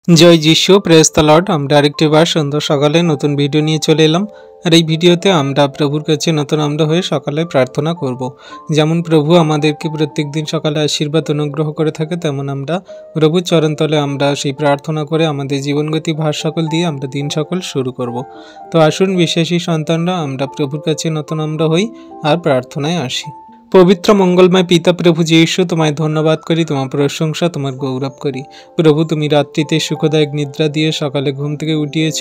জয় যিশু, praise the Lord. আমরা আরেকটিবার সুন্দর সকালে নতুন ভিডিও নিয়ে চলে এলাম। আর এই ভিডিওতে আমরা প্রভুর কাছে নতুন আমরা হয়ে সকালে প্রার্থনা করব। যেমন প্রভু আমাদেরকে প্রত্যেক দিন সকালে আশীর্বাদ অনুগ্রহ করে থাকে, তেমন আমরা প্রভুর চরণতলে আমরা সেই প্রার্থনা করে আমাদের জীবনগতি ভার সকল দিয়ে আমরা দিন সকল শুরু করব। তো আসুন বিশ্বাসী সন্তানরা আমরা প্রভুর কাছে নতুন আমরা হই আর প্রার্থনায় আসি। পবিত্র মঙ্গলময় পিতা প্রভু যীশু, তোমায় ধন্যবাদ করি, তোমার প্রশংসা, তোমার গৌরব করি। প্রভু, তুমি রাত্রিতে সুখদায়ক নিদ্রা দিয়ে সকালে ঘুম থেকে উঠিয়েছ,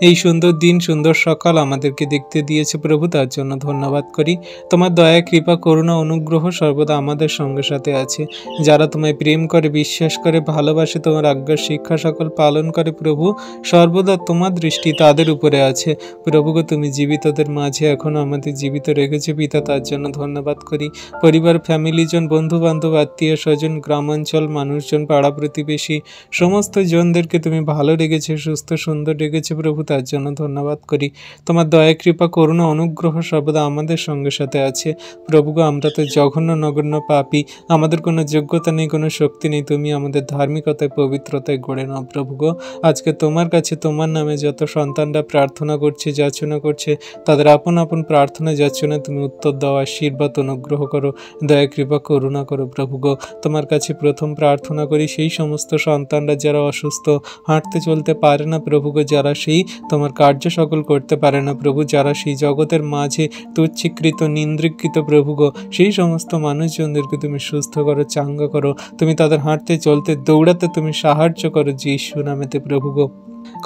এই সুন্দর দিন সুন্দর সকাল আমাদেরকে দেখতে দিয়েছে প্রভু, তার জন্য ধন্যবাদ করি। তোমার দয়া, কৃপা, করুণা, অনুগ্রহ সর্বদা আমাদের সঙ্গে সাথে আছে। যারা তোমায় প্রেম করে, বিশ্বাস করে, ভালোবাসে, তোমার আজ্ঞার শিক্ষা সকল পালন করে প্রভু, সর্বদা তোমার দৃষ্টি তাদের উপরে আছে। প্রভুকে তুমি জীবিতদের মাঝে এখনো আমাদের জীবিত রেখেছে পিতা, তার জন্য ধন্যবাদ করি। পরিবার, ফ্যামিলিজন, বন্ধু বান্ধব, আত্মীয় স্বজন, গ্রামাঞ্চল মানুষজন, পাড়া প্রতিবেশী সমস্ত জনদেরকে তুমি ভালো রেখেছে, সুস্থ সুন্দর রেখেছে প্রভু, তার জন্য ধন্যবাদ করি। তোমার দয়া, কৃপা, করুণা, অনুগ্রহ সর্বদা আমাদের সঙ্গে সাথে আছে। প্রভুগো, আমরা তো জঘন্য নগণ্য পাপী, আমাদের কোনো যোগ্যতা নেই, কোনো শক্তি নেই, তুমি আমাদের ধার্মিকতায় পবিত্রতায় গড়ে নাও প্রভুগো। আজকে তোমার কাছে তোমার নামে যত সন্তানরা প্রার্থনা করছে, যাচনা করছে, তাদের আপন আপন প্রার্থনা যাচনা তুমি উত্তর দাও, আশীর্বাদ অনুগ্রহ করো, দয়া, কৃপা, করুণা করো প্রভুগো। তোমার কাছে প্রথম প্রার্থনা করি সেই সমস্ত সন্তানরা যারা অসুস্থ, হাঁটতে চলতে পারে না প্রভুগো, যারা সেই তোমার কার্য সকল করতে পারে না প্রভু, যারা সেই জগতের মাঝে তুচ্ছীকৃত, নিন্দ্রিকৃত প্রভুগো, সেই সমস্ত মানুষজনদেরকে তুমি সুস্থ করো, চাঙ্গা করো, তুমি তাদের হাঁটতে চলতে দৌড়াতে তুমি সাহায্য করো যীশু নামেতে প্রভুগো।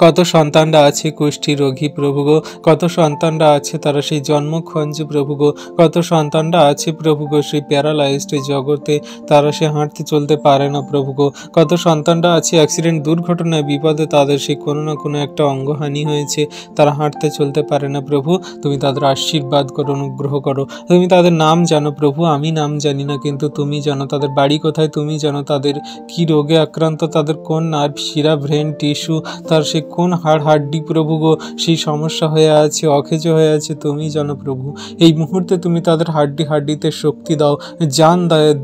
কত সন্তানরা আছে কুষ্ঠী রোগী প্রভুগো, কত সন্তানরা আছে তারা সেই জন্মক্ষঞ্জ প্রভুগো, কত সন্তানরা আছে প্রভুগো সেই প্যারালাইজড জগতে, তারা সে হাঁটতে চলতে পারে না প্রভুগো, কত সন্তানরা আছে অ্যাক্সিডেন্ট, দুর্ঘটনায়, বিপদে তাদের সেই কোনো না কোনো একটা অঙ্গহানি হয়েছে, তারা হাঁটতে চলতে পারে না প্রভু, তুমি তাদের আশীর্বাদ করো, অনুগ্রহ করো। তুমি তাদের নাম জানো প্রভু, আমি নাম জানি না, কিন্তু তুমি জানো তাদের বাড়ি কোথায়, তুমি জানো তাদের কি রোগে আক্রান্ত, তাদের কোন নার্ভ, শিরা, ব্রেন টিস্যু, তার সে কোন হাড্ডি প্রভুগো সেই সমস্যা হয়ে আছে, অকেজ হয়ে আছে, তুমি জানো প্রভু। এই মুহূর্তে তুমি তাদের হাড্ডিতে শক্তি দাও, জান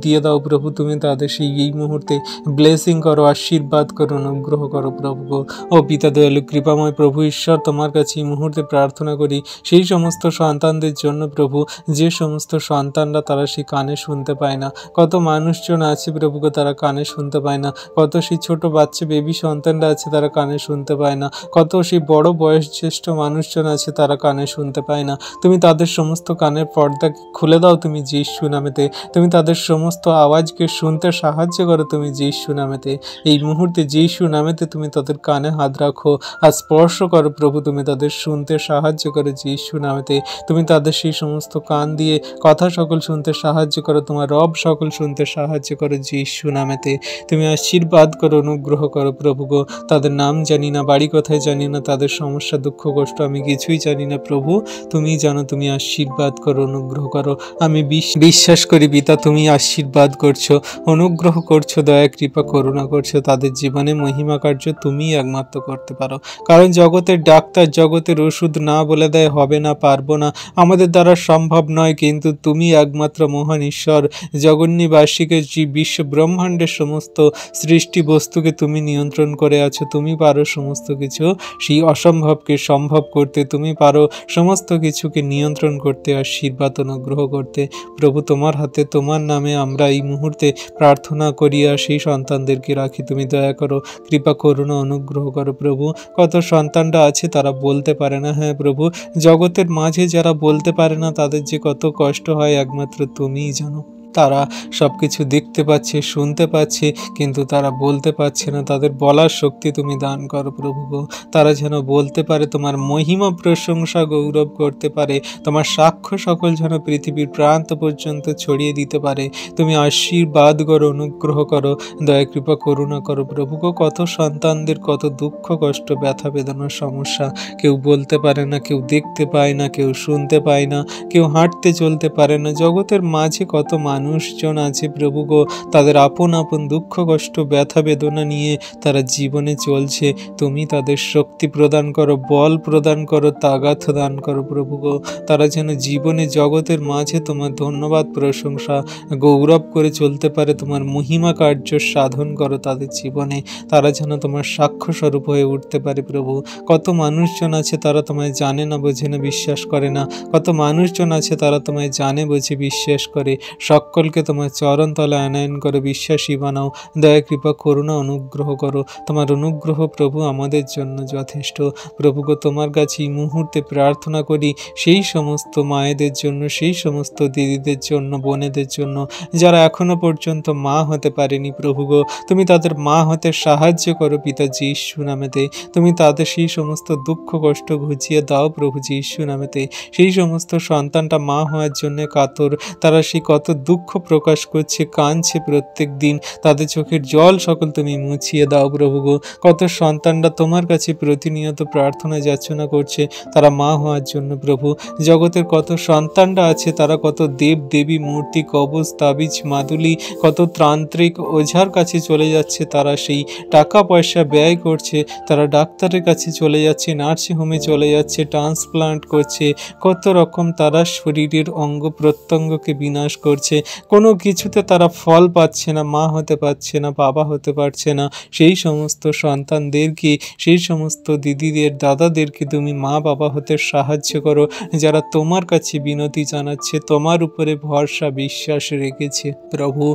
দিয়ে দাও প্রভু, তুমি তাদের সেই এই মুহূর্তে ব্লেসিং করো, আশীর্বাদ করো, অনুগ্রহ করো প্রভুগো। ও পিতা দয়ালু কৃপাময় প্রভু ঈশ্বর, তোমার কাছে এই মুহূর্তে প্রার্থনা করি সেই সমস্ত সন্তানদের জন্য প্রভু, যে সমস্ত সন্তানরা তারা সেই কানে শুনতে পায় না। কত মানুষজন আছে প্রভুগো, তারা কানে শুনতে পায় না। কত সেই ছোট বাচ্চা বেবি সন্তানরা আছে, তারা কানে শুনতে পায় না। কত সেই বড় বয়োজ্যেষ্ঠ মানুষজন আছে, তারা কানে শুনতে পায় না। তুমি তাদের সমস্ত কানের পর্দা খুলে দাও তুমি যীশু নামেতে, তুমি তাদের সমস্ত আওয়াজকে শুনতে সাহায্য করো তুমি যীশু নামেতে। এই মুহূর্তে যীশু নামেতে তুমি তাদের কানে হাত রাখো আর স্পর্শ করো প্রভু, তুমি তাদের শুনতে সাহায্য করো যীশু নামেতে। তুমি তাদের সেই সমস্ত কান দিয়ে কথা সকল শুনতে সাহায্য করো, তোমার রব সকল শুনতে সাহায্য করো যীশু নামেতে। তুমি আশীর্বাদ করো, অনুগ্রহ করো প্রভুগো। তাদের নাম জানি না, বাড়ি কোথায় জানি না, তাদের সমস্যা, দুঃখ, কষ্ট আমি কিছুই জানি না প্রভু, তুমি জানো, তুমি আশীর্বাদ করো, অনুগ্রহ করো। আমি বিশ্বাস করি পিতা, তুমি আশীর্বাদ করছো, অনুগ্রহ করছো, দয়া, কৃপা, করুণা করছো, তাদের জীবনে মহিমা কার্য তুমি একমাত্র করতে পারো। কারণ জগতের ডাক্তার, জগতের ওষুধ না বলে দেয় হবে না, পারবো না, আমাদের দ্বারা সম্ভব নয়, কিন্তু তুমি একমাত্র মহান ঈশ্বর, জগন্নিবাসীকে বিশ্ব ব্রহ্মাণ্ডের সমস্ত সৃষ্টি বস্তুকে তুমি নিয়ন্ত্রণ করে আছো, তুমি পারো সমস্ত কিছু সেই অসম্ভবকে সম্ভব করতে, তুমি পারো সমস্ত কিছুকে নিয়ন্ত্রণ করতে, আশীর্বাদ অনুগ্রহ করতে প্রভু। তোমার হাতে তোমার নামে আমরা এই মুহূর্তে প্রার্থনা করিয়া সেই সন্তানদেরকে রাখি, তুমি দয়া করো, কৃপা, করুণা, অনুগ্রহ করো প্রভু। কত সন্তানরা আছে তারা বলতে পারে না, হ্যাঁ প্রভু, জগতের মাঝে যারা বলতে পারে না তাদের যে কত কষ্ট হয় একমাত্র তুমিই জানো। তারা সব কিছু দেখতে পাচ্ছে, শুনতে পাচ্ছে, কিন্তু তারা বলতে পারছে না, তাদের বলার শক্তি তুমি দান করো প্রভু গো। তারা যেন বলতে পারে, তোমার মহিমা, প্রশংসা, গৌরব করতে পারে, তোমার সাক্ষ্য সকল যেন পৃথিবীর প্রান্ত পর্যন্ত ছড়িয়ে দিতে পারে। তুমি আশীর্বাদ করো, অনুগ্রহ করো, দয়া, কৃপা, করুণা করো প্রভু গো। কত সন্তানদের কত দুঃখ, কষ্ট, ব্যথা, বেদনার সমস্যা, কেউ বলতে পারে না, কেউ দেখতে পায় না, কেউ শুনতে পায় না, কেউ হাঁটতে চলতে পারে না, জগতের মাঝে কত মানুষ মানুষজন আছে প্রভু গো, তাদের আপন আপন দুঃখ কষ্ট ব্যথা বেদনা নিয়ে তারা জীবনে চলছে, তুমি তাদের শক্তি প্রদান করো, বল প্রদান করো, তাগাত দান করো প্রভু গো। তারা যেন জীবনে জগতের মাঝে তোমার ধন্যবাদ প্রশংসা গৌরব করে চলতে পারে, তোমার মহিমা কার্য সাধন করো তাদের জীবনে, তারা যেন তোমার সাক্ষ্য স্বরূপ হয়ে উঠতে পারে প্রভু। কত মানুষজন আছে তারা তোমায় জানে না, বোঝে না, বিশ্বাস করে না। কত মানুষজন আছে তারা তোমায় জানে, বোঝে, বিশ্বাস করে। সকলকে তোমার চরণ তলে আনয়ন করে বিশ্বাসী বানাও। দয়া কৃপা করুণা অনুগ্রহ করো। তোমার অনুগ্রহ প্রভু আমাদের জন্য যথেষ্ট। প্রভু গো, তোমার কাছে এই মুহূর্তে প্রার্থনা করি সেই সমস্ত মায়েদের জন্য, সেই সমস্ত দিদিদের জন্য, বোনেদের জন্য যারা এখনো পর্যন্ত মা হতে পারেনি প্রভু গো, তুমি তাদের মা হতে সাহায্য করো পিতা যীশু নামেতে। তুমি তাদের সেই সমস্ত দুঃখ কষ্ট ঘুচিয়ে দাও প্রভু যীশু নামেতে। সেই সমস্ত সন্তানটা মা হওয়ার জন্য কাতর, তারা সেই কত দুঃখ প্রকাশ করছে, কাঁদছে প্রত্যেক দিন, তাদের চোখের জল সকল তুমি মুছিয়ে দাও প্রভু গো। কত সন্তানরা তোমার কাছে প্রতিনিয়ত প্রার্থনা যাচনা করছে তারা মা হওয়ার জন্য প্রভু। জগতের কত সন্তানরা আছে তারা কত দেব দেবী মূর্তি কবচ তাবিজ মাদুলি কত তান্ত্রিক ওঝার কাছে চলে যাচ্ছে, তারা সেই টাকা পয়সা ব্যয় করছে, তারা ডাক্তারের কাছে চলে যাচ্ছে, নার্সিংহোমে চলে যাচ্ছে, ট্রান্সপ্লান্ট করছে, কত রকম তারা শরীরের অঙ্গ প্রত্যঙ্গকে বিনাশ করছে, কোনো কিছুতে তারা ফল পাচ্ছে না, মা হতে পারছে না, বাবা হতে পারছে না। সেই সমস্ত সন্তানদেরকে, সেই সমস্ত দিদিদের দাদাদেরকে তুমি মা বাবা হতে সাহায্য করো, যারা তোমার কাছে বিনতি জানাচ্ছে, তোমার উপরে ভরসা বিশ্বাস রেখেছে প্রভু।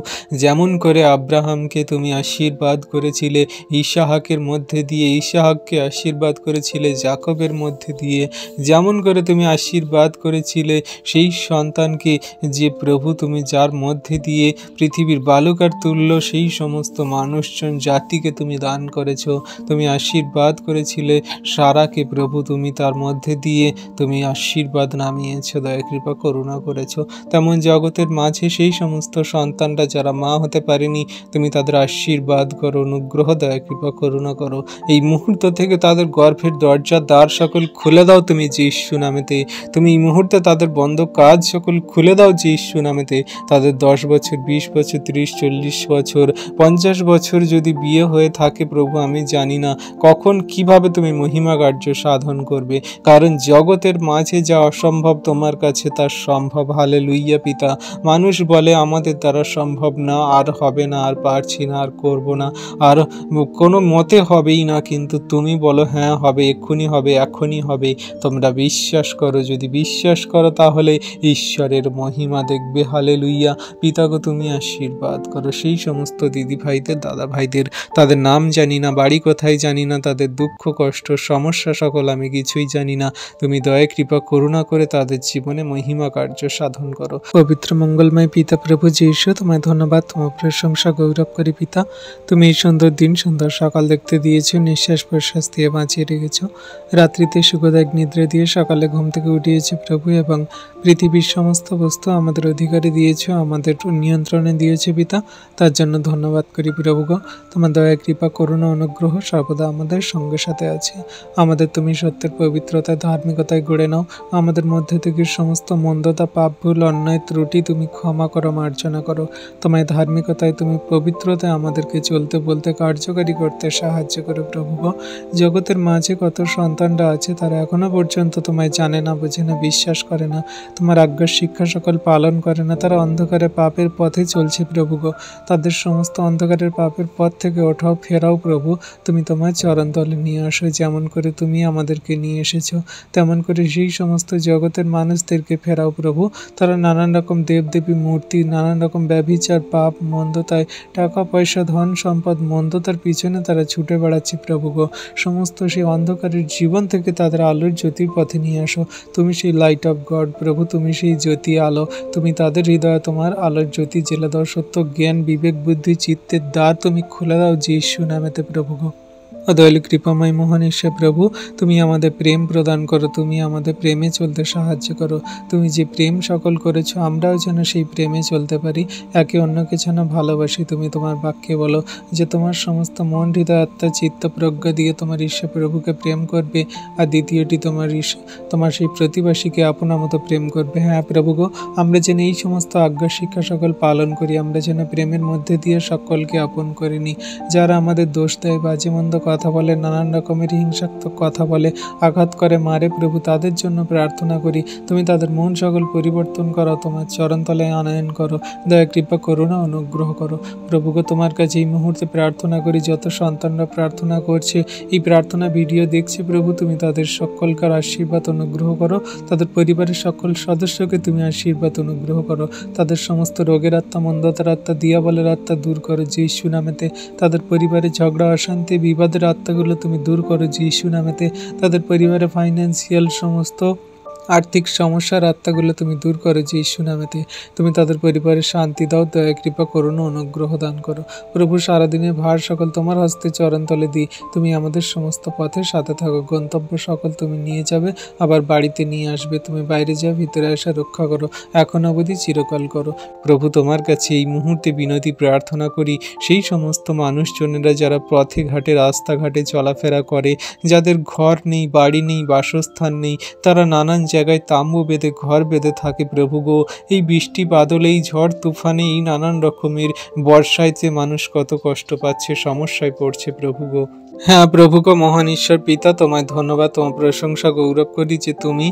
যেমন করে আব্রাহামকে তুমি আশীর্বাদ করেছিলে ইসাহাকের মধ্যে দিয়ে, ইসাহাককে আশীর্বাদ করেছিলে যাকবের মধ্যে দিয়ে, যেমন করে তুমি আশীর্বাদ করেছিলে সেই সন্তানকে যে প্রভু তুমি যার মধ্যে দিয়ে পৃথিবীর বালুকার তুল্য সেই সমস্ত মানুষজন জাতিকে তুমি দান করেছ। তুমি আশীর্বাদ করেছিলে সারাকে প্রভু, তুমি তার মধ্যে দিয়ে তুমি আশীর্বাদ নামিয়েছ, দয়া কৃপা করুণা করেছ। তেমন জগতের মাঝে সেই সমস্ত সন্তানরা যারা মা হতে পারেনি তুমি তাদের আশীর্বাদ করো, অনুগ্রহ দয়া কৃপা করুণা করো। এই মুহূর্ত থেকে তাদের গর্ভের দরজা দ্বার সকল খুলে দাও তুমি যীশু নামেতে। তুমি এই মুহূর্তে তাদের বন্ধ কাজ সকল খুলে দাও যীশু নামেতে। তাদের 10 বছর 20 বছর 30 40 বছর 50 বছর যদি বিয়ে হয়ে থাকে প্রভু, আমি জানি না কখন কিভাবে তুমি মহিমা কার্য সাধন করবে, কারণ জগতের মাঝে যা অসম্ভব তোমার কাছে তা সম্ভব। হালেলুইয়া পিতা। মানুষ বলে আমাদের দ্বারা সম্ভব না, আর হবে না, আর পারছি না, আর করব না, আর কোনো মতে হবেই না, কিন্তু তুমি বলো হ্যাঁ হবে, এক্ষুনি হবে, এখনই হবে। তোমরা বিশ্বাস করো, যদি বিশ্বাস করো তাহলে ঈশ্বরের মহিমা দেখবে। হালেলুইয়া। পিতাগো তুমি আশীর্বাদ করো সেই সমস্ত দিদি ভাইদের, দাদা ভাইদের, তাদের নাম জানি না, বাড়ি কোথায় জানি না, তাদের দুঃখ কষ্ট সমস্যা সকল আমি কিছুই জানি না। তুমি দয়া কৃপা করুণা করে তাদের জীবনে মহিমা কার্য সাধন করো। পবিত্র মঙ্গলময় পিতা প্রভু যীশু, তোমায় ধন্যবাদ, তোমার প্রশংসা গৌরব করি পিতা। তুমি এই সুন্দর দিন সুন্দর সকাল দেখতে দিয়েছো, নিঃশ্বাস প্রশ্বাস দিয়ে বাঁচিয়ে রেখেছো, রাত্রিতে সুখদায়ক নিদ্রা দিয়ে সকালে ঘুম থেকে উঠিয়েছো প্রভু, এবং পৃথিবীর সমস্ত বস্তু আমাদের অধিকারে দিয়েছো, আমাদের নিয়ন্ত্রণে দিয়েছো পিতা। তার জন্য ধন্যবাদ করি প্রভু গো। তোমার দয়া কৃপা করুণা অনুগ্রহ সর্বদা আমাদের সঙ্গে সাথে আছে। আমাদের তুমি সত্যের পবিত্রতা ধার্মিকতায় গড়ে নাও। আমাদের মধ্যে থেকে সমস্ত মন্দতা পাপ ভুল অন্যায় ত্রুটি তুমি ক্ষমা করো, মার্জনা করো। তোমায় ধার্মিকতায় তুমি পবিত্রতায় আমাদেরকে চলতে বলতে কার্যকারী করতে সাহায্য করো প্রভু গো। জগতের মাঝে কত সন্তানরা আছে তারা এখনো পর্যন্ত তোমায় জানে না, বোঝে না, বিশ্বাস করে না, তোমার আজ্ঞার শিক্ষা সকল পালন করে না, তারা অন্ধকারে পাপের পথে চলছে প্রভু গো। তাদের সমস্ত অন্ধকারের পাপের পথ থেকে ওঠাও, ফেরাও প্রভু। তুমি তোমার চরণতলে নিয়ে আসো। যেমন করে তুমি আমাদেরকে নিয়ে এসেছো তেমন করে সেই সমস্ত জগতের মানুষদেরকে ফেরাও প্রভু। তারা নানান রকম দেবদেবী মূর্তি, নানান রকম ব্যভিচার পাপ মন্দতায়, টাকা পয়সা ধন সম্পদ মন্দতার পিছনে তারা ছুটে বেড়াচ্ছে প্রভু গো। সমস্ত সেই অন্ধকারের জীবন থেকে তাদের আলোর জ্যোতির পথে নিয়ে আসো। তুমি সেই লাইট অফ গড প্রভু, তুমি সেই জ্যোতি আলো। তুমি তাদের হৃদয়ে তোমার আলোর জ্যোতি জেলে দাও। সত্য জ্ঞান বিবেক বুদ্ধি চিত্তের দ্বার তুমি খুলে দাও যীশু নামেতে প্রভু গো। দয়ালু কৃপাময় মহান ঈশ্বর প্রভু, তুমি আমাদের প্রেম প্রদান করো, তুমি আমাদের প্রেমে চলতে সাহায্য করো। তুমি যে প্রেম সকল করেছো, আমরাও যেন সেই প্রেমে চলতে পারি, একে অন্যকে যেন ভালোবাসি। তুমি তোমার বাক্যে বলো যে তোমার সমস্ত মন, হৃদয়, আত্মা, চিত্ত, প্রজ্ঞা দিয়ে তোমার ঈশ্বর প্রভুকে প্রেম করবে, আর দ্বিতীয়টি তোমার সেই প্রতিবাসীকে আপনার মতো প্রেম করবে। হ্যাঁ প্রভু গো, আমরা যেন এই সমস্ত আজ্ঞা শিক্ষা সকল পালন করি, আমরা যেন প্রেমের মধ্যে দিয়ে সকলকে আপন করে নিই। যারা আমাদের দোষ দেয়, বাজে মন্দ কথা বলে, নানান রকমের হিংসাত্মক কথা বলে, আঘাত করে, মারে, প্রভু তাদের জন্য প্রার্থনা করি তুমি তাদের মন সকল পরিবর্তন করো, তোমার চরণতলায় আনয়ন করো, দয়া কৃপা করুণা অনুগ্রহ করো। প্রভুকে তোমার কাছে এই মুহূর্তে প্রার্থনা করি, যত সন্তানরা প্রার্থনা করছে, এই প্রার্থনা ভিডিও দেখছে প্রভু, তুমি তাদের সকলকার আশীর্বাদ অনুগ্রহ করো, তাদের পরিবারের সকল সদস্যকে তুমি আশীর্বাদ অনুগ্রহ করো, তাদের সমস্ত রোগের আত্মা, মন্দতার আত্মা, দিয়াবলের আত্মা দূর করো যিশু নামেতে। তাদের পরিবারে ঝগড়া, অশান্তি, বিবাদের আত্মাগুলো তুমি দূর করো যিশু নামেতে। তাদের পরিবারে ফাইন্যান্সিয়াল সমস্ত আর্থিক সমস্যার আত্মাগুলো তুমি দূর করো যিশু নামেতে। তুমি তাদের পরিবারে শান্তি দাও, দয়া কৃপা করুণা অনুগ্রহ দান করো। প্রভু সারাদিনের ভার সকল তোমার হস্তে চরণতলে দিই, তুমি আমাদের সমস্ত পথের সাথে থাকো। গন্তব্য সকল তুমি নিয়ে যাবে, আবার বাড়িতে নিয়ে আসবে। তুমি বাইরে যাও, ভিতরে আসা রক্ষা করো, এখন অবধি চিরকাল করো। প্রভু তোমার কাছে এই মুহূর্তে বিনতি প্রার্থনা করি, সেই সমস্ত মানুষজনেরা যারা পথে ঘাটে, রাস্তাঘাটে চলাফেরা করে, যাদের ঘর নেই, বাড়ি নেই, বাসস্থান নেই, তারা নানান জায়গায় তাম্বু বেঁধে, ঘর বেঁধে থাকে প্রভু গো। এই বৃষ্টি বাদলে, এই ঝড় তুফানে, এই নানান রকমের বর্ষায় যে মানুষ কত কষ্ট পাচ্ছে, সমস্যায় পড়ছে প্রভু গো। হ্যাঁ প্রভু গো, মহান ঈশ্বর পিতা, তোমায় ধন্যবাদ, তোমার প্রশংসা গৌরব করি যে তুমি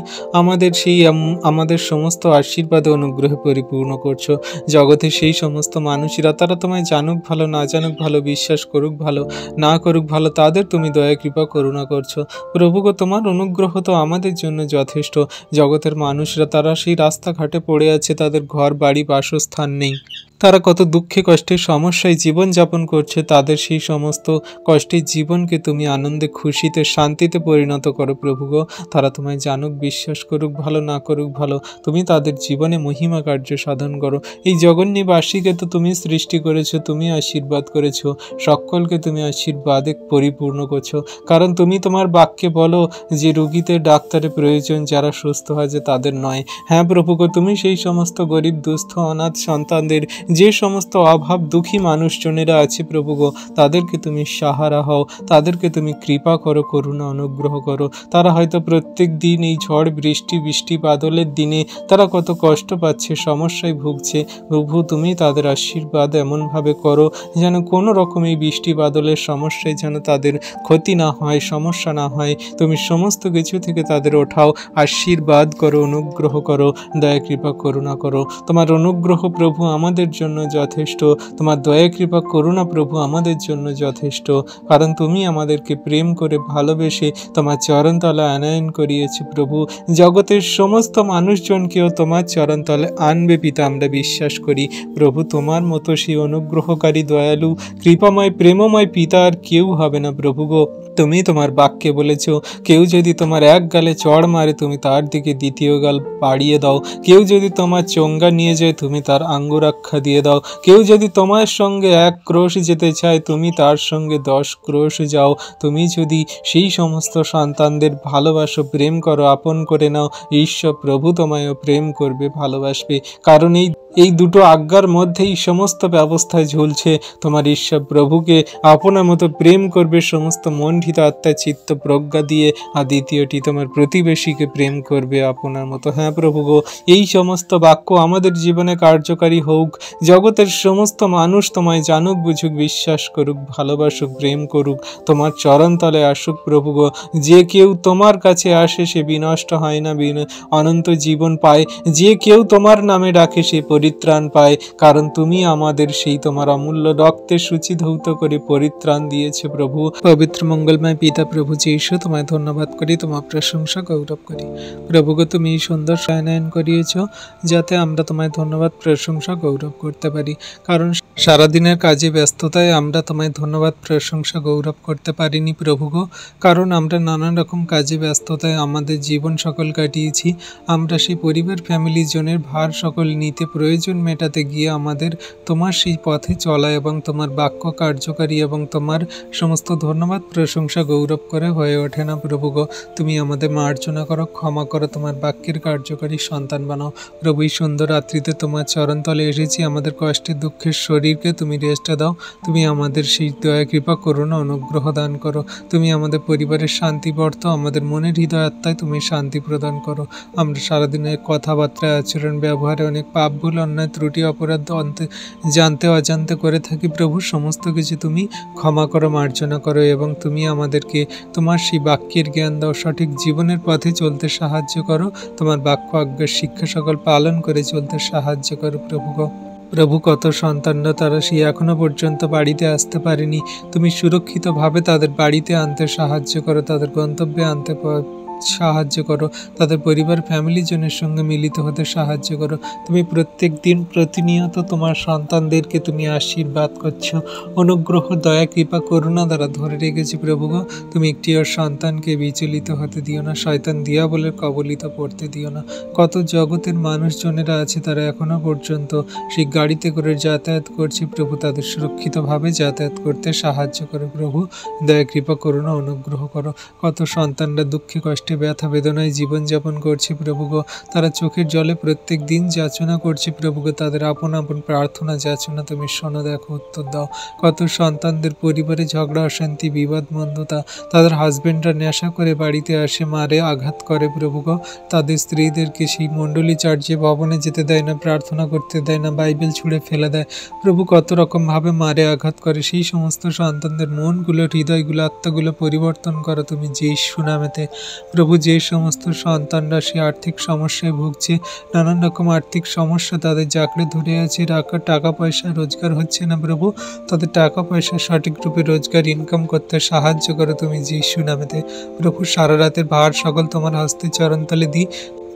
আমাদের সমস্ত আশীর্বাদ অনুগ্রহে পরিপূর্ণ করছো। জগতে সেই সমস্ত মানুষেরা, তারা তোমায় জানুক ভালো, না জানুক ভালো, বিশ্বাস করুক ভালো, না করুক ভালো, তাদের তুমি দয়া কৃপা করুণা করছো প্রভু গো। তোমার অনুগ্রহ তো আমাদের জন্য যথেষ্ট। জগতের মানুষরা, তারা সেই রাস্তাঘাটে পড়ে আছে, তাদের ঘর বাড়ি বাসস্থান নেই, তারা কত দুঃখে কষ্টে সমস্যায় জীবনযাপন করছে, তাদের সেই সমস্ত কষ্টের জীবনকে তুমি আনন্দে, খুশিতে, শান্তিতে পরিণত করো প্রভু গো। তারা তোমায় জানুক, বিশ্বাস করুক ভালো, না করুক ভালো, তুমি তাদের জীবনে মহিমা কার্য সাধন করো। এই জগন্নিবাসীকে তো তুমি সৃষ্টি করেছো, তুমি আশীর্বাদ করেছো, সকলকে তুমি আশীর্বাদে পরিপূর্ণ করছো। কারণ তুমি তোমার বাক্যে বলো যে রোগীতে ডাক্তারের প্রয়োজন, যারা সুস্থ হয় যে তাদের নয়। হ্যাঁ প্রভু গো, তুমি সেই সমস্ত গরিব, দুস্থ, অনাথ সন্তানদের, যে সমস্ত অভাব দুঃখী মানুষজনেরা আছে প্রভু গো, তাদেরকে তুমি সাহারা হও, তাদেরকে তুমি কৃপা করো, করুণা অনুগ্রহ করো। তারা হয়তো প্রত্যেক দিন এই ঝড় বৃষ্টি বাদলের দিনে তারা কত কষ্ট পাচ্ছে, সমস্যায় ভুগছে প্রভু, তুমি তাদের আশীর্বাদ এমনভাবে করো যেন কোনো রকম এই বৃষ্টি বাদলের সমস্যায় যেন তাদের ক্ষতি না হয়, সমস্যা না হয়। তুমি সমস্ত কিছু থেকে তাদের ওঠাও, আশীর্বাদ করো, অনুগ্রহ করো, দয়া কৃপা করুণা করো। তোমার অনুগ্রহ প্রভু আমাদের জন্য যথেষ্ট, তোমার দয়া কৃপা করুণা প্রভু আমাদের জন্য যথেষ্ট। কারণ তুমি আমাদেরকে প্রেম করে, ভালোবেসে তোমার চরণতলে আনয়ন করিয়েছে প্রভু। জগতের সমস্ত মানুষজনকেও তোমার চরণতলে আনবে পিতা, আমরা বিশ্বাস করি প্রভু। তোমার মতো সেই অনুগ্রহকারী, দয়ালু, কৃপাময়, প্রেমময় পিতা আর কেউ হবে না প্রভু গো। তুমি তোমার বাক্যে বলেছ, কেউ যদি তোমার এক গালে চড় মারে, তুমি তার দিকে দ্বিতীয় গাল বাড়িয়ে দাও। কেউ যদি তোমার চোঙ্গা নিয়ে যায়, তুমি তার আঙ্গুরাক্ষা দিয়ে দাও। কেউ যদি তোমার সঙ্গে 1 ক্রোশ যেতে চায়, তুমি তার সঙ্গে 10 ক্রোশ যাও। তুমি যদি সেই সমস্ত সন্তানদের ভালোবাসো, প্রেম করো, আপন করে নাও, ঈশ্বর প্রভু তোমায়ও প্রেম করবে, ভালোবাসবে। কারণ এই দুটো আজ্ঞার মধ্যেই সমস্ত ব্যবস্থায় ঝুলছে। তোমার ঈশ্বর প্রভুকে আপনার মতো প্রেম করবে সমস্ত মন, হৃদয়, আত্মা, চিত্ত, প্রজ্ঞা দিয়ে, আর দ্বিতীয়টি তোমার প্রতিবেশীকে প্রেম করবে আপনার মতো। হ্যাঁ প্রভু গো, এই সমস্ত বাক্য আমাদের জীবনে কার্যকারী হোক। জগতের সমস্ত মানুষ তোমায় জানুক, বুঝুক, বিশ্বাস করুক, ভালোবাসুক, প্রেম করুক, তোমার চরণতলে আসুক প্রভু গো। যে কেউ তোমার কাছে আসে সে বিনষ্ট হয় না, অনন্ত জীবন পায়। যে কেউ তোমার নামে ডাকে সে পরিত্রাণ পায়। কারণ তুমি আমাদের সেই তোমার অমূল্য রক্তে সূচি ধৌত করে পরিত্রাণ দিয়েছে প্রভু। পবিত্র মঙ্গলময় পিতা প্রভু যীশু, তোমায় ধন্যবাদ করি, তোমার প্রশংসা গৌরব করি প্রভু গো। তুমি সুন্দর সায়নায়ন করিয়েছ, যাতে আমরা তোমায় ধন্যবাদ, প্রশংসা, গৌরব করতে পারি, কারণ সারাদিনের কাজে ব্যস্ততায় আমরা তোমায় ধন্যবাদ প্রশংসা গৌরব করতে পারিনি প্রভু গো। কারণ আমরা নানান রকম কাজে ব্যস্ততায় আমাদের জীবন সকল কাটিয়েছি। আমরা সেই পরিবার ফ্যামিলি জনের ভার সকল নিতে প্রয়োজন মেটাতে গিয়ে আমাদের তোমার সেই পথে চলা এবং তোমার বাক্য কার্যকারী এবং তোমার সমস্ত ধন্যবাদ প্রশংসা গৌরব করে হয়ে ওঠে না প্রভু গো। তুমি আমাদের মার্জনা করো, ক্ষমা করো, তোমার বাক্যের কার্যকারী সন্তান বানাও প্রভু। এই সুন্দর রাত্রিতে তোমার চরণতলে এসেছি, আমাদের কষ্টের দুঃখের শরীরকে তুমি রেস্ট দাও। তুমি আমাদের সেই দয়া কৃপা করুণা অনুগ্রহ দান করো। তুমি আমাদের পরিবারের শান্তি বর্ত, আমাদের মনের হৃদয় আত্মায় তুমি শান্তি প্রদান করো। আমরা সারাদিনের কথাবার্তায় আচরণ ব্যবহারে অনেক পাপ ভুল অন্যায় ত্রুটি অপরাধ জানতে অজান্তে করে থাকি প্রভু। সমস্ত কিছু তুমি ক্ষমা করো, মার্জনা করো এবং তুমি আমাদেরকে তোমার সেই বাক্যের জ্ঞান দাও, সঠিক জীবনের পথে চলতে সাহায্য করো। তোমার বাক্য আজ্ঞার শিক্ষা সকল পালন করে চলতে সাহায্য করো প্রভু গো। প্রভু, কত সন্তানরা তারা সেই এখনো পর্যন্ত বাড়িতে আসতে পারেনি, তুমি সুরক্ষিতভাবে তাদের বাড়িতে আনতে সাহায্য করো, তাদের গন্তব্যে আনতে সাহায্য করো, তাদের পরিবার ফ্যামিলি জনের সঙ্গে মিলিত হতে সাহায্য করো। তুমি প্রত্যেক দিন প্রতিনিয়ত তোমার সন্তানদেরকে তুমি আশীর্বাদ করছো, অনুগ্রহ দয়া কৃপা করুণা দ্বারা ধরে রেখেছি প্রভু গো। তুমি একটিও সন্তানকে বিচলিত হতে দিও না, শয়তান দিয়াবলের কবলিত পড়তে দিও না। কত জগতের মানুষজনেরা আছে তারা এখনো পর্যন্ত সেই গাড়িতে করে যাতায়াত করছে প্রভু, তাদের সুরক্ষিতভাবে যাতায়াত করতে সাহায্য করো প্রভু। দয়া কৃপা করুণা অনুগ্রহ করো। কত সন্তানরা দুঃখে কষ্টে ব্যথা বেদনায় জীবনযাপন করছে প্রভু গো, তারা চোখের জলে প্রত্যেক দিন যাচনা করছে প্রভু গো। তাদের আপন আপন প্রার্থনা যাচনা তুমি শোনো, দেখো, উত্তর দাও। কত সন্তানদের পরিবারে ঝগড়া অশান্তি বিবাদ মন্দতা, তাদের হাজবেন্ডরা নেশা করে বাড়িতে আসে, মারে, আঘাত করে প্রভু গো। তাদের স্ত্রীদেরকে সেই মণ্ডলী চার্চে ভবনে যেতে দেয় না, প্রার্থনা করতে দেয় না, বাইবেল ছুঁড়ে ফেলে দেয় প্রভু। কত রকমভাবে মারে, আঘাত করে। সেই সমস্ত সন্তানদের মনগুলো, হৃদয়গুলো, আত্মাগুলো পরিবর্তন করো তুমি যীশু নামেতে প্রভু। যে সমস্ত সন্তানরা সে আর্থিক সমস্যায় ভুগছে, নানান রকম আর্থিক সমস্যা তাদের জাকড়ে ধরে আছে, টাকা পয়সা রোজগার হচ্ছে না প্রভু, তাদের টাকা পয়সা সঠিক রূপে রোজগার ইনকাম করতে সাহায্য করো তুমি যীশু নামেতে প্রভু। সারা রাতের ভার সকল তোমার হস্তে চরণতলে দিই,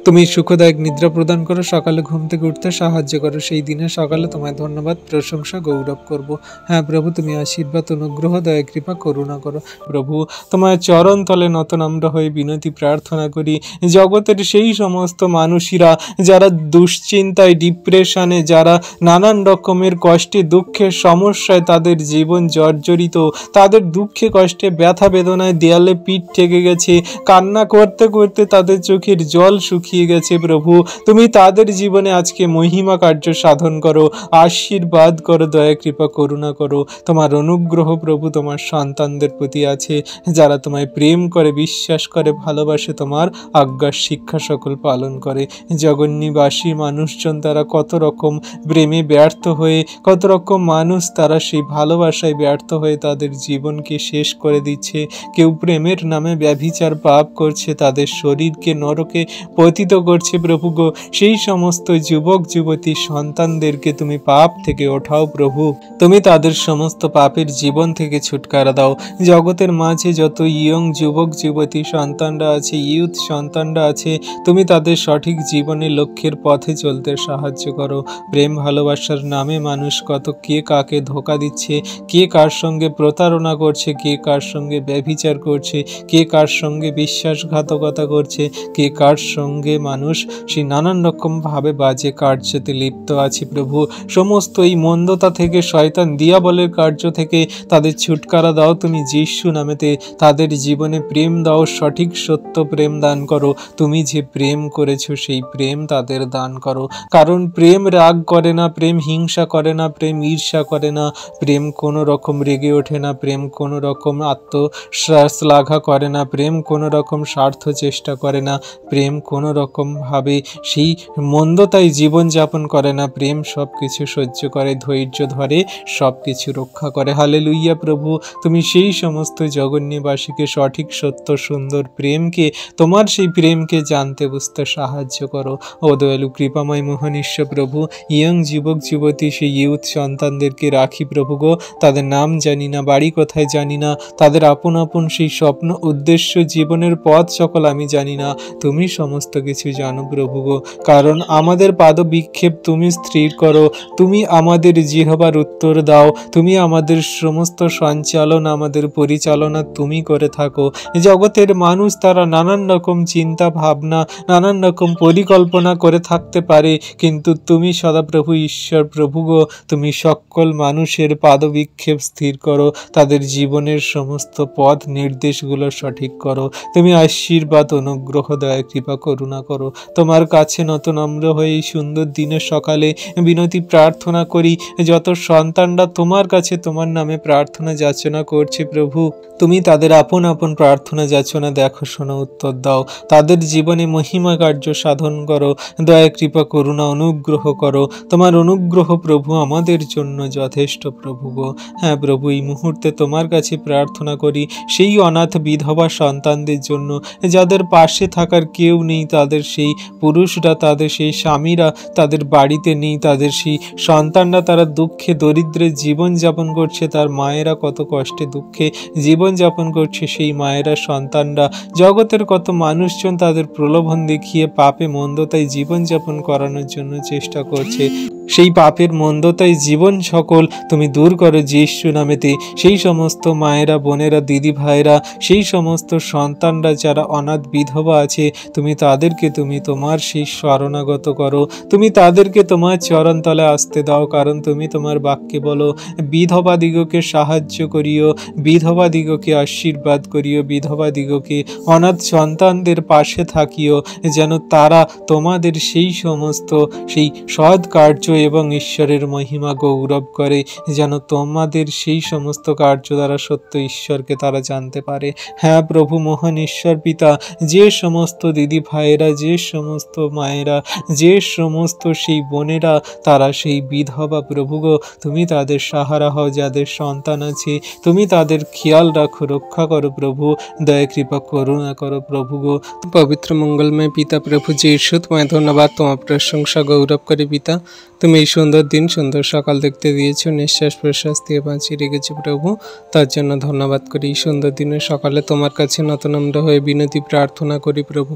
তুমি সুখদায়ক নিদ্রা প্রদান করো, সকালে ঘুম থেকে উঠতে সাহায্য করো। সেই দিনে সকালে তোমায় ধন্যবাদ প্রশংসা গৌরব করব। হ্যাঁ প্রভু, তুমি আশীর্বাদ অনুগ্রহ দয়া কৃপা করুণা করো প্রভু। তোমার চরণ তলে নত আমরা হয়ে বিনতি প্রার্থনা করি, জগতের সেই সমস্ত মানুষেরা যারা দুশ্চিন্তায়, ডিপ্রেশনে, যারা নানান রকমের কষ্টে দুঃখের সমস্যায় তাদের জীবন জর্জরিত, তাদের দুঃখে কষ্টে ব্যথা বেদনায় দেয়ালে পিঠ ঠেকে গেছে, কান্না করতে করতে তাদের চোখের জল শুকিয়ে গেছে প্রভু, তুমি তাদের জীবনে আজকে মহিমা কার্য সাধন করো, আশীর্বাদ করো, দয়া কৃপা করুণা করো। তোমার অনুগ্রহ প্রভু তোমার সন্তানদের প্রতি আছে, যারা তোমায় প্রেম করে, বিশ্বাস করে, ভালোবাসে, তোমার আজ্ঞার শিক্ষা সকল পালন করে। জগন্নিবাসী মানুষজন তারা কত রকম প্রেমে ব্যর্থ হয়ে, কত রকম মানুষ তারা সেই ভালোবাসায় ব্যর্থ হয়ে তাদের জীবনকে শেষ করে দিচ্ছে। কেউ প্রেমের নামে ব্যভিচার পাপ করছে, তাদের শরীরকে নরকে পতিত করছে প্রভু গো। সেই সমস্ত যুবক যুবতী সন্তানদেরকে তুমি পাপ থেকে ওঠাও প্রভু, তুমি তাদের সমস্ত পাপের জীবন থেকে ছুটকারা দাও। জগতের মাঝে যত ইয়ং যুবক যুবতী সন্তানরা আছে, ইউথ সন্তানরা আছে, তুমি তাদের সঠিক জীবনের লক্ষ্যের পথে চলতে সাহায্য করো। প্রেম ভালোবাসার নামে মানুষ কত কে কাকে ধোঁকা দিচ্ছে, কে কার সঙ্গে প্রতারণা করছে, কে কার সঙ্গে ব্যভিচার করছে, কে কার সঙ্গে বিশ্বাসঘাতকতা করছে, কে কার সঙ্গে মানুষ সেই নানান রকম ভাবে বাজে কার্যতে লিপ্ত আছে প্রভু। সমস্ত এই মন্দতা থেকে, শয়তান দিয়াবলের কার্য থেকে তাদের ছুটকারা দাও তুমি যীশু নামেতে। তাদের জীবনে প্রেম দাও, সঠিক সত্য প্রেম দান করো। তুমি যে প্রেম করেছো সেই প্রেম তাদের দান করো, কারণ প্রেম রাগ করে না, প্রেম হিংসা করে না, প্রেম ঈর্ষা করে না, প্রেম কোনো রকম রেগে ওঠে না, প্রেম কোনো রকম আত্মশ্লাঘা করে না, প্রেম কোনো রকম স্বার্থ চেষ্টা করে না, প্রেম কোনো রকমভাবে সেই মন্দতায় জীবনযাপন করে না। প্রেম সব কিছু সহ্য করে, ধৈর্য ধরে, সব কিছু রক্ষা করে। হালেলুইয়া প্রভু, তুমি সেই সমস্ত জগন্নিবাসীকে সঠিক সত্য সুন্দর প্রেমকে, তোমার সেই প্রেমকে জানতে বুঝতে সাহায্য করো। ও দয়ালু কৃপাময় মোহনীশ্বর প্রভু, ইয়ং যুবক যুবতী সেই ইউথ সন্তানদেরকে রাখি প্রভু গো। তাদের নাম জানি না, বাড়ি কোথায় জানি না, তাদের আপন আপন সেই স্বপ্ন উদ্দেশ্য জীবনের পথ সকল আমি জানি না, তুমি সমস্ত কিছু জানো প্রভু গো, কারণ আমাদের পাদ বিক্ষেপ তুমি স্থির করো, তুমি আমাদের জিহ্বার উত্তর দাও, তুমি আমাদের সমস্ত সঞ্চালন আমাদের পরিচালনা তুমি করে থাকো। জগতের মানুষ তারা নানান রকম চিন্তা ভাবনা নানান রকম পরিকল্পনা করে থাকতে পারে, কিন্তু তুমি সদাপ্রভু ঈশ্বর প্রভু গো, তুমি সকল মানুষের পাদবিক্ষেপ স্থির করো, তাদের জীবনের সমস্ত পথ নির্দেশগুলো সঠিক করো। তুমি আশীর্বাদ অনুগ্রহ দয়া কৃপা করুণা করো। তোমার কাছে নত নম্র হয়ে এই সুন্দর দিনের সকালে বিনতি প্রার্থনা করি, যত সন্তানরা তোমার কাছে তোমার নামে প্রার্থনা যাচনা করছে প্রভু, তুমি তাদের আপন আপন প্রার্থনা যাচনা দেখো, শোনো, উত্তর দাও। তাদের জীবনে মহিমা কার্য সাধন করো, দয়া কৃপা করুণা অনুগ্রহ করো। তোমার অনুগ্রহ প্রভু আমাদের জন্য যথেষ্ট প্রভু গো। হ্যাঁ প্রভু, এই মুহূর্তে তোমার কাছে প্রার্থনা করি সেই অনাথ বিধবা সন্তানদের জন্য, যাদের পাশে থাকার কেউ নেই, তাদের সেই পুরুষরা, তাদের সেই স্বামীরা তাদের বাড়িতে নেই, তাদের সেই সন্তানরা তারা দুঃখে দরিদ্রে জীবনযাপন করছে, তার মায়েরা কত কষ্টে দুঃখে জীবনযাপন করছে, সেই মায়েরা সন্তানরা, জগতের কত মানুষজন তাদের প্রলোভন দেখিয়ে পাপে মন্দতায় জীবনযাপন করানোর জন্য চেষ্টা করছে, সেই পাপের মন্দতায় জীবন সকল তুমি দূর করো যিশু নামেতে। সেই সমস্ত মায়েরা, বোনেরা, দিদি ভাইরা, সেই সমস্ত সন্তানরা যারা অনাথ বিধবা আছে, তুমি তাদেরকে তুমি তোমার সেই শরণাগত করো, তুমি তাদেরকে তোমার চরণতলে আসতে দাও, কারণ তুমি তোমার বাক্যে বলো, বিধবা দিগকে সাহায্য করিও, বিধবা দিগকে আশীর্বাদ করিও, বিধবা দিগকে অনাথ সন্তানদের পাশে থাকিও, যেন তারা তোমাদের সেই সমস্ত সেই সৎ কার্য এবং ঈশ্বরের মহিমা গৌরব করে, যেন তোমাদের সেই সমস্ত কার্য দ্বারা সত্য ঈশ্বরকে তারা জানতে পারে। হ্যাঁ প্রভু মহান ঈশ্বর পিতা, যে সমস্ত দিদি ভাইয়েরা, যে সমস্ত মায়েরা, যে সমস্ত সেই বোনেরা তারা সেই বিধবা প্রভু গো, তুমি তাদের সাহারা হও, যাদের সন্তান আছে তুমি তাদের খেয়াল রাখো, রক্ষা করো প্রভু, দয়া কৃপা করুণা করো প্রভু গো। পবিত্র মঙ্গলময় পিতা প্রভু যিশু, তোমায় ধন্যবাদ, তোমার প্রশংসা গৌরব করে পিতা। তুমি এই সুন্দর দিন সুন্দর সকাল দেখতে দিয়েছো, নিঃশ্বাস প্রশ্বাস দিয়ে বাঁচিয়ে রেখেছো প্রভু, তার জন্য ধন্যবাদ করি। এই সুন্দর দিনের সকালে তোমার কাছে নতনম্র হয়ে বিনতি প্রার্থনা করি প্রভু,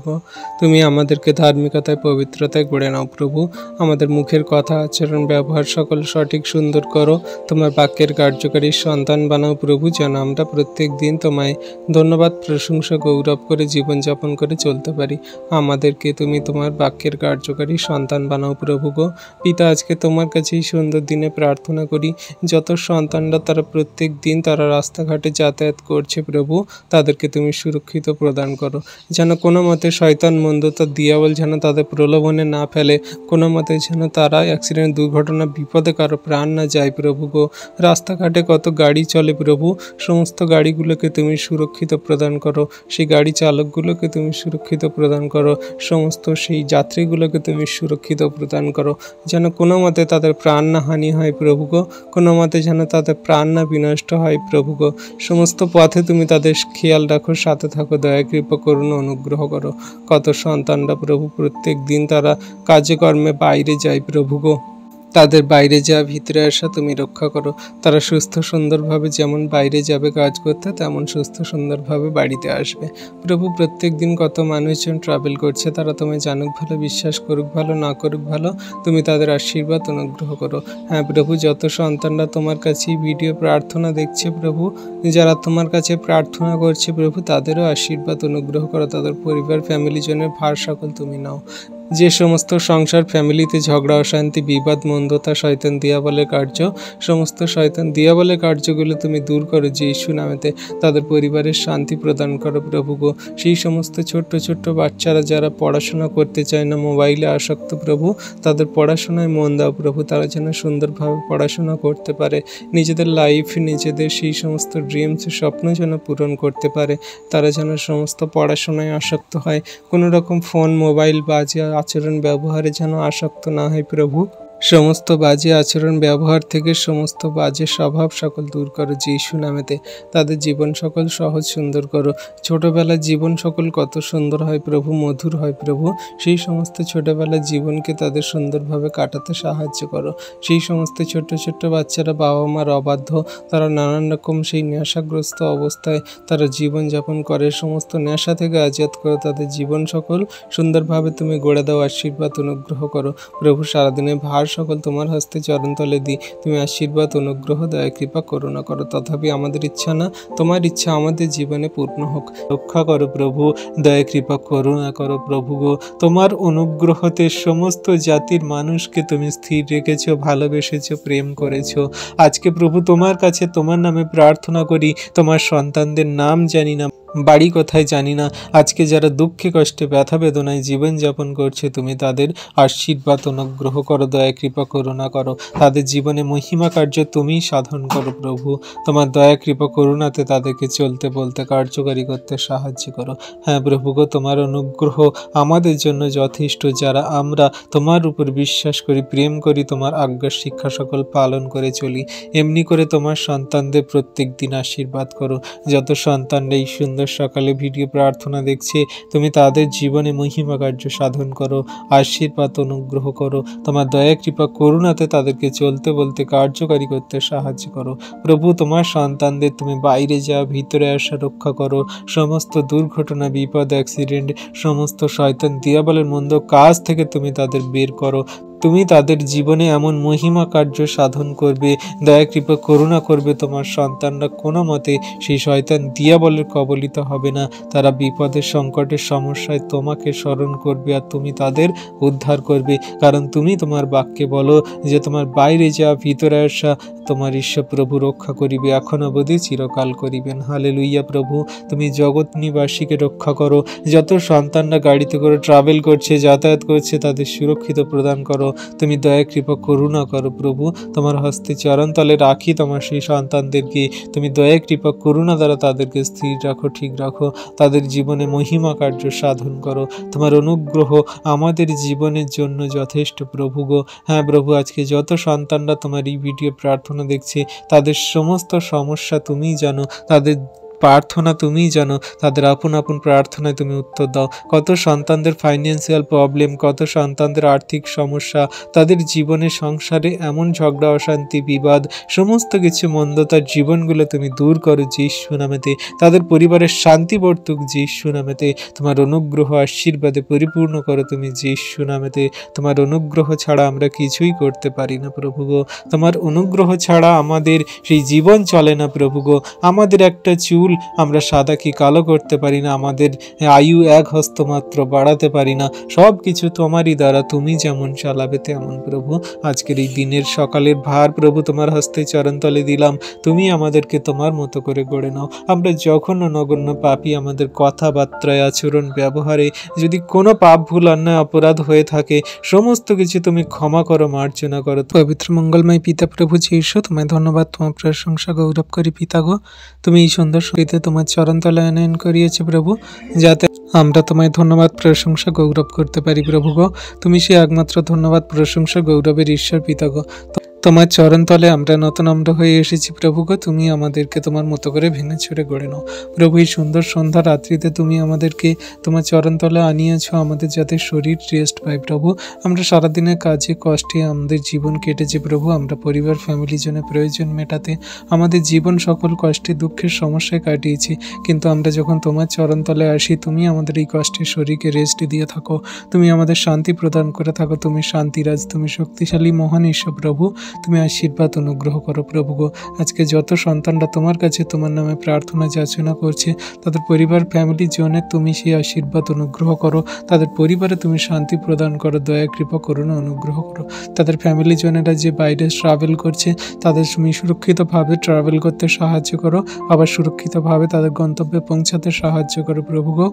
তুমি আমাদেরকে ধার্মিকতায় পবিত্রতায় গড়ে নাও প্রভু, আমাদের মুখের কথা আচরণ ব্যবহার সকল সঠিক সুন্দর করো, তোমার বাক্যের কার্যকারী সন্তান বানাও প্রভু, যেন আমরা প্রত্যেক দিন তোমায় ধন্যবাদ প্রশংসা গৌরব করে জীবনযাপন করে চলতে পারি। আমাদেরকে তুমি তোমার বাক্যের কার্যকারী সন্তান বানাও প্রভু গো। পিতা, আজকে তোমার কাছে এই সুন্দর দিনে প্রার্থনা করি, যত সন্তানরা তারা প্রত্যেক দিন তারা রাস্তাঘাটে যাতায়াত করছে প্রভু, তাদেরকে তুমি সুরক্ষিত প্রদান করো, যেন কোনো মতে শয়তান মন্দতা দিয়াবল যেন তাদের প্রলোভনে না ফেলে, কোনো মতে যেন তারা অ্যাক্সিডেন্ট দুর্ঘটনা বিপদে কারো প্রাণ না যায় প্রভু গো। রাস্তাঘাটে কত গাড়ি চলে প্রভু, সমস্ত গাড়িগুলোকে তুমি সুরক্ষিত প্রদান করো, সেই গাড়ি চালকগুলোকে তুমি সুরক্ষিত প্রদান করো, সমস্ত সেই যাত্রীগুলোকে তুমি সুরক্ষিত প্রদান করো, যেন কোনো মতে তাদের প্রাণ না হানি হয় প্রভু গো, কোনো মতে যেন তাদের প্রাণ না বিনষ্ট হয় প্রভু গো। সমস্ত পথে তুমি তাদের খেয়াল রাখো, সাথে থাকো, দয়া কৃপা করুন, অনুগ্রহ করো। কত সন্তানরা প্রভু প্রত্যেক দিন তারা কাজে কর্মে বাইরে যায় প্রভু গো, তাদের বাইরে যাওয়া ভিতরে আসা তুমি রক্ষা করো, তারা সুস্থ সুন্দরভাবে যেমন বাইরে যাবে কাজ করতে, তেমন সুস্থ সুন্দরভাবে বাড়িতে আসবে প্রভু। প্রত্যেক দিন কত মানুষজন ট্রাভেল করছে, তারা তোমায় জানুক ভালো, বিশ্বাস করুক ভালো, না করুক ভালো, তুমি তাদের আশীর্বাদ অনুগ্রহ করো। হ্যাঁ প্রভু, যত সন্তানরা তোমার কাছে ভিডিও প্রার্থনা দেখছে প্রভু, যারা তোমার কাছে প্রার্থনা করছে প্রভু, তাদেরও আশীর্বাদ অনুগ্রহ করো, তাদের পরিবার ফ্যামিলি জনের ভার সকল তুমি নাও। যে সমস্ত সংসার ফ্যামিলিতে ঝগড়া অশান্তি বিবাদ মন্দতা শয়তান দিয়াবলের কার্য, সমস্ত শয়তান দিয়াবলের কার্যগুলো তুমি দূর করো যিশু নামেতে, তাদের পরিবারের শান্তি প্রদান করো প্রভু গো। সেই সমস্ত ছোট্ট ছোট্ট বাচ্চারা যারা পড়াশোনা করতে চায় না, মোবাইলে আসক্ত প্রভু, তাদের পড়াশোনায় মন দাও প্রভু, তারা যেন সুন্দরভাবে পড়াশোনা করতে পারে, নিজেদের লাইফ নিজেদের সেই সমস্ত ড্রিমস স্বপ্ন যেন পূরণ করতে পারে, তারা যেন সমস্ত পড়াশোনায় আসক্ত হয়, কোনো রকম ফোন মোবাইল বাজে আচরণ ব্যবহারে যেন আসক্ত না হয় প্রভু। সমস্ত বাজে আচরণ ব্যবহার থেকে সমস্ত বাজে স্বভাব সকল দূর করো যিশু নামেতে। তাদের জীবন সকল সহজ সুন্দর করো। ছোটবেলার জীবন সকল কত সুন্দর হয় প্রভু, মধুর হয় প্রভু। সেই সমস্ত ছোটবেলার জীবনকে তাদের সুন্দরভাবে কাটাতে সাহায্য করো। সেই সমস্ত ছোট্ট ছোট্ট বাচ্চারা বাবা মার অবাধ্য, তারা নানান রকম সেই নেশাগ্রস্ত অবস্থায় তারা জীবনযাপন করে, সমস্ত নেশা থেকে আজাদ করো। তাদের জীবন সকল সুন্দরভাবে তুমি গড়ে দাও, আশীর্বাদ অনুগ্রহ করো প্রভু। সারাদিনের ভার সকল তোমার হস্তে চরণতলে দিই। তুমি আশীর্বাদ অনুগ্রহ দয়া কৃপা করুণা করো। তথাপি আমাদের ইচ্ছা না, তোমার ইচ্ছা আমাদের জীবনে পূর্ণ হোক। রক্ষা করো প্রভু, দয়া কৃপা করুণা করো প্রভু গো। তোমার অনুগ্রহতে সমস্ত জাতির মানুষকে তুমি স্থির রেখেছো, ভালোবেসেছো, প্রেম করেছো। আজকে প্রভু তোমার কাছে তোমার নামে প্রার্থনা করি। তোমার সন্তানদের নাম জানি না, বাড়ি কোথায় জানি না, আজকে যারা দুঃখে কষ্টে ব্যথা বেদনায় জীবনযাপন করছে, তুমি তাদের আশীর্বাদ অনুগ্রহ করো, দয়া কৃপা করুণা করো। তাদের জীবনে মহিমা কার্য তুমিই সাধন করো প্রভু। তোমার দয়া কৃপা করুণাতে তাদেরকে চলতে বলতে কার্যকারী করতে সাহায্য করো। হ্যাঁ প্রভু গো, তোমার অনুগ্রহ আমাদের জন্য যথেষ্ট, যারা আমরা তোমার উপর বিশ্বাস করি, প্রেম করি, তোমার আজ্ঞা শিক্ষা সকল পালন করে চলি। এমনি করে তোমার সন্তানদের প্রত্যেক দিন আশীর্বাদ করো। যত সন্তানরা এই সুন্দর সকালে ভিডিও প্রার্থনা দেখছে, তুমি তাদের জীবনে মহিমা কার্য সাধন করো, আশীর্বাদ অনুগ্রহ করো। তোমার দয়া কৃপা করুণাতে তাদেরকে চলতে বলতে কার্যকারী করতে সাহায্য করো প্রভু। তোমার সন্তানদের তুমি বাইরে যাওয়া ভিতরে আসা রক্ষা করো। সমস্ত দুর্ঘটনা, বিপদ, অ্যাক্সিডেন্ট, সমস্ত শয়তান দিয়াবলের মন্দ কাজ থেকে তুমি তাদের বের করো। তুমি তাদের জীবনে এমন মহিমা কার্য সাধন করবে, দয়া কৃপা করুণা করবে। তোমার সন্তানরা কোনো মতে সেই শয়তান দিয়াবলের কবলিত হবে না। তারা বিপদের সংকটের সমস্যায় তোমাকে স্মরণ করবে আর তুমি তাদের উদ্ধার করবে। কারণ তুমি তোমার বাক্যে বলো যে তোমার বাইরে যাওয়া ভিতরে আসা তোমার ঈশ্বর প্রভু রক্ষা করিবে, এখন অবধি চিরকাল করিবেন। হালেলুইয়া প্রভু, তুমি জগৎ নিবাসীকে রক্ষা করো। যত সন্তানরা গাড়িতে করে ট্রাভেল করছে, যাতায়াত করছে, তাদের সুরক্ষিত প্রদান করো। তুমি দয়া কৃপা করুণা করো প্রভু। তোমার হস্তে চরণতলে রাখি তোমার সেই সন্তানদেরকে। তুমি দয়া কৃপা করুণা দ্বারা তাদেরকে স্থির রাখো, ঠিক রাখো। তাদের জীবনে মহিমা কার্য সাধন করো। তোমার অনুগ্রহ আমাদের জীবনের জন্য যথেষ্ট প্রভু গো। হ্যাঁ প্রভু, আজকে যত সন্তানরা তোমার এই ভিডিও প্রার্থনা দেখছে, তাদের সমস্ত সমস্যা তুমিই জানো, তাদের প্রার্থনা তুমিই জানো, তাদের আপন আপন প্রার্থনায় তুমি উত্তর দাও। কত সন্তানদের ফাইন্যান্সিয়াল প্রবলেম, কত সন্তানদের আর্থিক সমস্যা, তাদের জীবনে সংসারে এমন ঝগড়া, অশান্তি, বিবাদ, সমস্ত কিছু মন্দতার জীবনগুলো তুমি দূর করো যিশু নামেতে। তাদের পরিবারের শান্তি বর্তুক যিশু নামেতে। তোমার অনুগ্রহ আশীর্বাদে পরিপূর্ণ করো তুমি যিশু নামেতে। তোমার অনুগ্রহ ছাড়া আমরা কিছুই করতে পারি না প্রভু গো। তোমার অনুগ্রহ ছাড়া আমাদের সেই জীবন চলে না প্রভু গো। আমাদের একটা চুল আমরা সাদা কি কালো করতে পারি না, আমাদের আয়ু এক হস্ত মাত্র বাড়াতে পারি না। সব কিছু তোমারই দ্বারা, তুমি যেমন চালাবে তেমন প্রভু। আজকের এই দিনের সকালের ভার প্রভু তোমার হস্তে চরণতলে দিলাম। তুমি আমাদেরকে তোমার মতো করে গড়ে নাও। আমরা জঘন্য নগণ্য পাপী, আমাদের কথাবার্তায়, আচরণ, ব্যবহারে যদি কোনো পাপ, ভুল, অন্যায়, অপরাধ হয়ে থাকে, সমস্ত কিছু তুমি ক্ষমা করো, মার্জনা করো। পবিত্র মঙ্গলময় পিতা প্রভু যীশু, তোমায় ধন্যবাদ, তোমার প্রশংসা গৌরব করি পিতা গো। তুমি এই সুন্দর শরীরে তোমার চরণতলে আনয়ন করিয়েছে প্রভু, যাতে আমরা তোমায় ধন্যবাদ প্রশংসা গৌরব করতে পারি প্রভু গো। তুমি সে একমাত্র ধন্যবাদ প্রশংসা গৌরবের ঈশ্বর পিতা গো। তোমার চরণতলে আমরা নতনম্র হয়ে এসেছি প্রভু গো। তুমি আমাদেরকে তোমার মতো করে ভেঙে ছুড়ে গড়ে নাও প্রভু। এই সুন্দর সন্ধ্যা রাত্রিতে তুমি আমাদেরকে তোমার চরণতলে আনিয়েছো, আমাদের যাতে শরীর রেস্ট পায় প্রভু। আমরা সারাদিনের কাজে কষ্টে আমাদের জীবন কেটেছে প্রভু। আমরা পরিবার, ফ্যামিলি জন্য প্রয়োজন মেটাতে আমাদের জীবন সকল কষ্টে, দুঃখের সমস্যায় কাটিয়েছি। কিন্তু আমরা যখন তোমার চরণতলে আসি, তুমি আমাদের এই কষ্টের শরীরকে রেস্ট দিয়ে থাকো। তুমি আমাদের শান্তি প্রদান করে থাকো। তুমি শান্তিরাজ, তুমি শক্তিশালী মহান ঈশ্বর প্রভু। তুমি আশীর্বাদ অনুগ্রহ করো প্রভু গো। আজকে যত সন্তানরা তোমার কাছে তোমার নামে প্রার্থনা যাচনা করছে, তাদের পরিবার, ফ্যামিলির জন্য তুমি সেই আশীর্বাদ অনুগ্রহ করো। তাদের পরিবারে তুমি শান্তি প্রদান করো, দয়া কৃপা করুণা অনুগ্রহ করো। তাদের ফ্যামিলি জনেরা যে বাইরে ট্রাভেল করছে, তাদের তুমি সুরক্ষিতভাবে ট্রাভেল করতে সাহায্য করো, আবার সুরক্ষিতভাবে তাদের গন্তব্যে পৌঁছাতে সাহায্য করো প্রভু গো।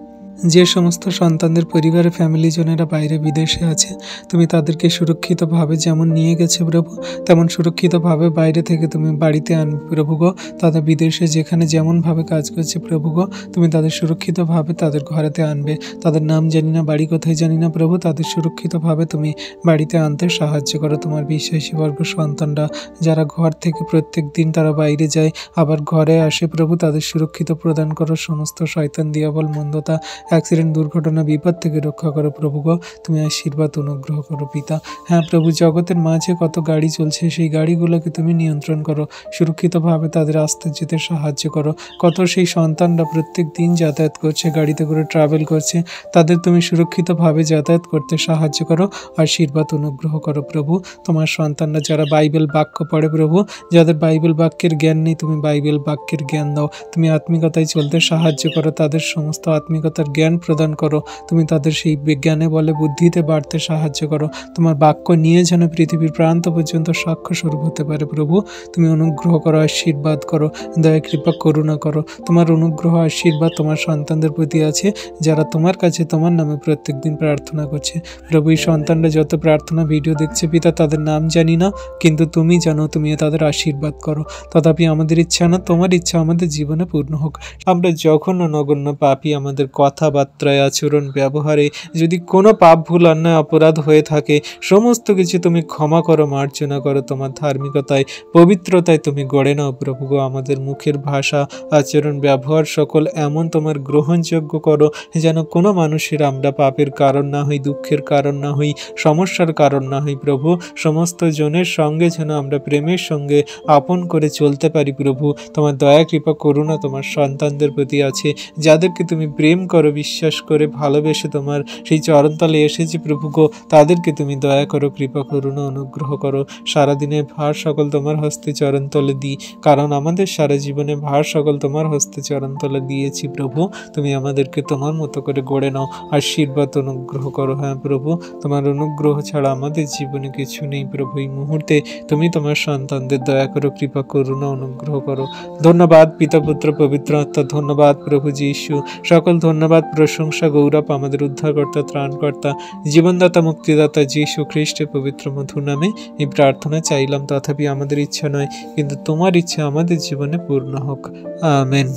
যে সমস্ত সন্তানদের পরিবারের ফ্যামিলিজনেরা বাইরে বিদেশে আছে, তুমি তাদেরকে সুরক্ষিতভাবে যেমন নিয়ে গেছে প্রভু, তেমন সুরক্ষিতভাবে বাইরে থেকে তুমি বাড়িতে আনবে প্রভু গো। তাদের বিদেশে যেখানে যেমনভাবে কাজ করছে প্রভু গো, তুমি তাদের সুরক্ষিতভাবে তাদের ঘরেতে আনবে। তাদের নাম জানি না, বাড়ি কোথায় জানি না প্রভু, তাদের সুরক্ষিতভাবে তুমি বাড়িতে আনতে সাহায্য করো। তোমার বিশ্বাসী বর্গ সন্তানরা যারা ঘর থেকে প্রত্যেক দিন তারা বাইরে যায় আবার ঘরে আসে প্রভু, তাদের সুরক্ষিত প্রদান করো। সমস্ত শয়তান দিয়াবল মন্দতা অ্যাক্সিডেন্ট দুর্ঘটনা বিপদ থেকে রক্ষা করো প্রভু গো। তুমি আশীর্বাদ অনুগ্রহ করো পিতা। হ্যাঁ প্রভু, জগতের মাঝে কত গাড়ি চলছে, সেই গাড়িগুলোকে তুমি নিয়ন্ত্রণ করো, সুরক্ষিতভাবে তাদের আসতে যেতে সাহায্য করো। কত সেই সন্তানরা প্রত্যেক দিন যাতায়াত করছে, গাড়িতে করে ট্রাভেল করছে, তাদের তুমি সুরক্ষিতভাবে যাতায়াত করতে সাহায্য করো, আশীর্বাদ অনুগ্রহ করো প্রভু। তোমার সন্তানরা যারা বাইবেল বাক্য পড়ে প্রভু, যাদের বাইবেল বাক্যের জ্ঞান নেই, তুমি বাইবেল বাক্যের জ্ঞান দাও। তুমি আত্মিকতায় চলতে সাহায্য করো, তাদের সমস্ত আত্মিকতার জ্ঞান প্রদান করো। তুমি তাদের সেই বিজ্ঞানে বলে বুদ্ধিতে বাড়তে সাহায্য করো। তোমার বাক্য নিয়ে যেন পৃথিবীর প্রান্ত পর্যন্ত সাক্ষ্য স্বরূপ হতে পারে প্রভু। তুমি অনুগ্রহ করো, আশীর্বাদ করো, দয়া কৃপা করুণা করো। তোমার অনুগ্রহ আশীর্বাদ তোমার সন্তানদের প্রতি আছে, যারা তোমার কাছে তোমার নামে প্রত্যেক দিন প্রার্থনা করছে প্রভু। এই সন্তানরা যত প্রার্থনা ভিডিও দেখছে পিতা, তাদের নাম জানি না, কিন্তু তুমি জানো, তুমি তাদের আশীর্বাদ করো। তথাপি আমাদের ইচ্ছা না, তোমার ইচ্ছা আমাদের জীবনে পূর্ণ হোক। আমরা জঘন্য নগণ্য পাপী, আমাদের কথাবার্তায়, আচরণ, ব্যবহারে যদি কোনো পাপ, ভুল, অন্যায়, অপরাধ হয়ে থাকে, সমস্ত কিছু তুমি ক্ষমা করো, মার্জনা করো। তোমার ধার্মিকতায়, পবিত্রতায় তুমি গড়ে নাও প্রভু গো। আমাদের মুখের ভাষা, আচরণ, ব্যবহার সকল এমন তোমার গ্রহণযোগ্য করো, যেন কোনো মানুষের আমরা পাপের কারণ না হই, দুঃখের কারণ না হই, সমস্যার কারণ না হই প্রভু। সমস্ত জনের সঙ্গে যেন আমরা প্রেমের সঙ্গে আপন করে চলতে পারি প্রভু। তোমার দয়া কৃপা করুণা তোমার সন্তানদের প্রতি আছে, যাদেরকে তুমি প্রেম করো, বিশ্বাস করে ভালোবেসে তোমার সেই চরণতলে এসেছি প্রভু গো। তাদেরকে তুমি দয়া করো, কৃপা করুণা অনুগ্রহ করো। সারাদিনের ভার সকল তোমার হস্তে চরণতলে দিই, কারণ আমাদের সারা জীবনে ভার সকল তোমার হস্তে চরণতলে দিয়েছি প্রভু। তুমি আমাদেরকে তোমার মতো করে গড়ে নাও, আশীর্বাদ অনুগ্রহ করো। হ্যাঁ প্রভু, তোমার অনুগ্রহ ছাড়া আমাদের জীবনে কিছু নেই প্রভু। এই মুহূর্তে তুমি তোমার সন্তানদের দয়া করো, কৃপা করুণা অনুগ্রহ করো। ধন্যবাদ পিতা, পুত্র, পবিত্র আত্মা। ধন্যবাদ প্রভু যীশু। সকল ধন্যবাদ, প্রশংসা, গৌরব আমাদের উদ্ধারকর্তা, ত্রাণকর্তা, জীবনদাতা, মুক্তিদাতা যীশু খ্রিস্টের পবিত্র মধুর নামে এই প্রার্থনা চাইলাম। তথাপি আমাদের ইচ্ছা নয়, কিন্তু তোমার ইচ্ছা আমাদের জীবনে পূর্ণ হোক। আমেন।